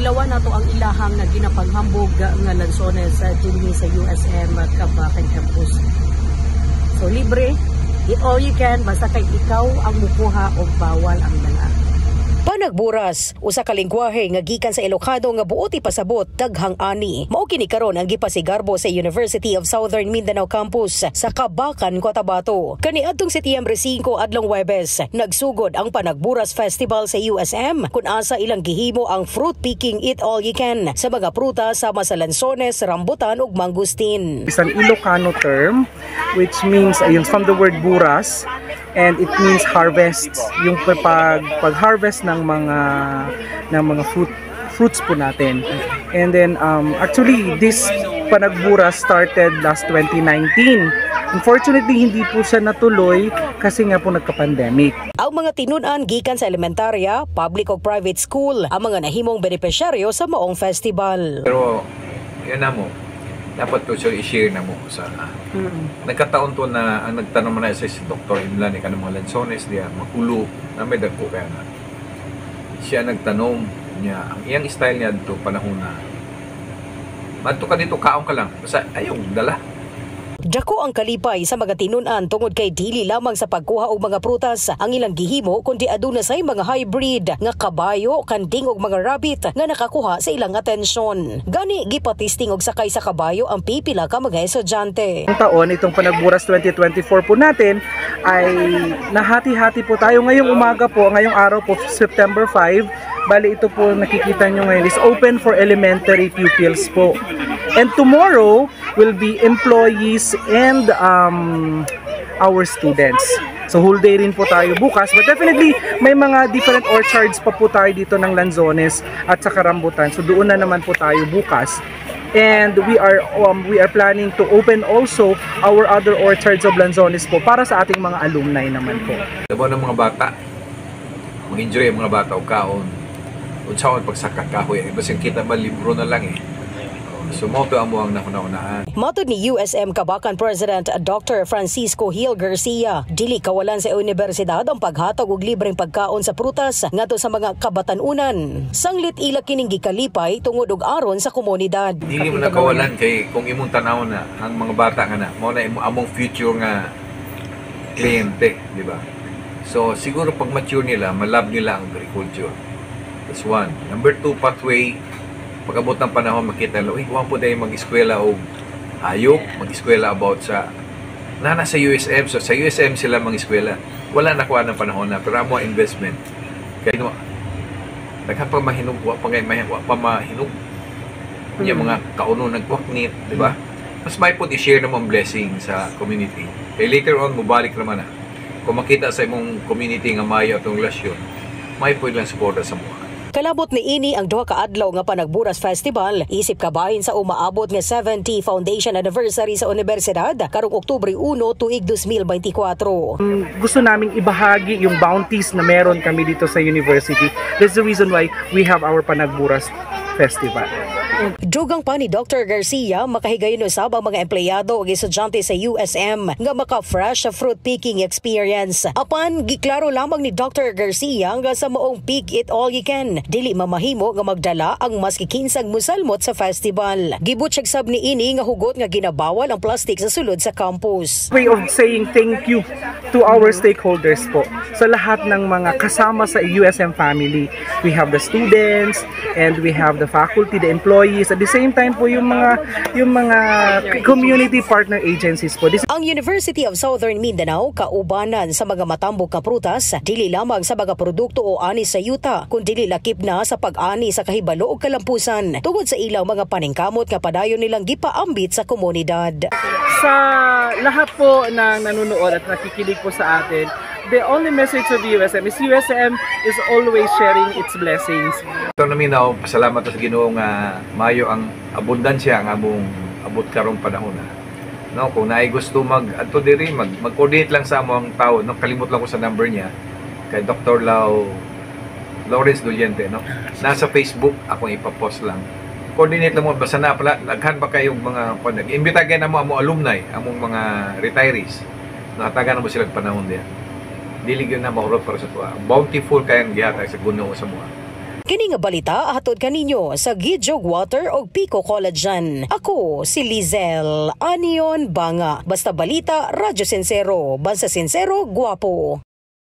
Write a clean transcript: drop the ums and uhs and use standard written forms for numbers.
Ilawan nato ang ilahang na ginapanghambog nga lansones sa dinhi sa USM Kabakan Campus. So libre, eat all you can, basta kay ikaw ang mukuha o bawal ang dala. Panagburas, usa ka lengguwahe nga gikan sa Ilocado nga buot ipasabot daghang ani. Mao kini karon ang gipasigarbo sa University of Southern Mindanao Campus sa Kabakan, Cotabato. Kaniadtong Setyembre 5 adlong Huwebes, nagsugod ang Panagburas Festival sa USM kung asa ilang gihimo ang fruit picking eat all you can sa mga prutas sama sa lansones, rambutan ug mangustin. It's an Ilocano term which means from the word buras, and it means harvest, yung pag-harvest ng mga fruits po natin. And then actually this Panagburas started last 2019. Unfortunately hindi po siya natuloy kasi nga po nagka-pandemic. Ang mga tinun-an gikan sa elementarya, public o private school ang mga nahimong benepisyaryo sa maong festival. Pero yan na mo, dapat ko siya i-share na mo sa nagkataon to na ang nagtanong na sa si Dr. Imlan ka ng mga lansones diya makulo na may dagko kaya nga siya nagtanong niya ang iyang style niya dito panahon na madto ka dito kaong ka lang basta ayong dala. Dako ang kalipay sa mga tinun-an tungod kay dili lamang sa pagkuha og mga prutas ang ilang gihimo kundi aduna say mga hybrid nga kabayo, kanding ug mga rabbit nga nakakuha sa ilang atensyon. Gani gipatisting og sakay sa kabayo ang pipila ka mga estudyante. Ang taon itong Panagburas 2024 po natin ay nahati-hati po tayo ngayong umaga po, ngayong araw po September 5. Bali ito po nakikita nyo ngayon is open for elementary pupils po. And tomorrow will be employees and our students. So whole day rin po tayo bukas. But definitely may mga different orchards pa po tayo dito ng lanzones at saka rambutan. So doon na naman po tayo bukas. And we are planning to open also our other orchards of lanzones po para sa ating mga alumni naman po. Diba ng mga bata, mag-enjoy ang mga bata o kaon. Unsaon pagsaka kahoy, basing kita ba libro na lang eh. So mo to amo ang nakunaan. Matod ni USM Kabakan President Dr. Francisco Hill Garcia, dili kawalan sa universidad ang paghatag og libreng pagkaon sa prutas ngadto sa mga kabatan-unan. Sanglit ila kining gikalipay tungod og aron sa komunidad. Dili mo nakawalan kay kung imong tanaw na ang mga bata nga na mao na among future nga kliyente, di ba? So siguro pag mature nila, malab nila ang agriculture. That's one. Number two, pathway. Pag-abot ng panahon, makita nila, huwag po tayo mag-eskwela o hayop, mag-eskwela about sa nasa USM. So sa USM sila mag-eskwela. Wala nakuha ng panahon na, pero amo investment. Kaya nagkapamahinog, huwag pa mahinog. Yung mga kauno nagkwaknit, di ba? Mas may po i-share naman blessing sa community. Kaya later on, mubalik naman na. Kung makita sa imong community nga mayo atong relasyon, may po ilang suporta sa mga. Kalabot ni ini ang duha ka adlaw nga Panagburas Festival, isip kabahin sa umaabot nga 70 foundation anniversary sa universidad karong Oktubre 1 tuig 2024. Gusto naming ibahagi yung bounties na meron kami dito sa university. That's the reason why we have our Panagburas Festival. Dugang pa ni Dr. Garcia, makahigayon usab ang mga empleyado o estudyante sa USM nga maka-fresh sa fruit picking experience. Apan, giklaro lamang ni Dr. Garcia nga sa moong pick it all you can, dili mamahimo nga magdala ang mas kikinsang musalmot sa festival. Gibutsyag sab ni ini nga hugot nga ginabawal ang plastic sa sulod sa campus. Way of saying thank you to our stakeholders po, sa lahat ng mga kasama sa USM family. We have the students and we have the faculty, the employees. At the same time po yung mga community partner agencies po. Ang University of Southern Mindanao kaubanan sa mga matambok nga prutas dili lamang sa mga produkto o ani sa yuta kundi lakip na sa pag-ani sa kahibalo ug kalampusan tungod sa ilang mga paningkamot nga padayon nilang gipaambit sa komunidad. Sa lahat po ng nanonood at nakikinig po sa atin, the only message of USM is USM is always sharing its blessings. Ito namin na pasalamat sa Ginoo nga mayo ang abundansya ang among abot karong panahon na. No, kung naay gusto adto diri mag-coordinate lang sa among tao, no, kalimot lang ko sa number niya kay Dr. Lawrence Doliente, no. Nasa Facebook akong ipapost lang. Coordinate lang mo basta na pala naghan ba kayong mga nag-imbita gyud na mo among alumni, among mga retirees. Natagan na mo sila panahon diyan. Dili gyud na mahurot para sa tuwa. Bountiful kayang gihatag sa Ginoo sa mga. Kini nga balita hatod kaninyo sa Gidjog Water og Pico Collagen. Ako si Lizel Anion Banga. Basta balita, Radyo Sincero, Bansa Sincero, Guwapo.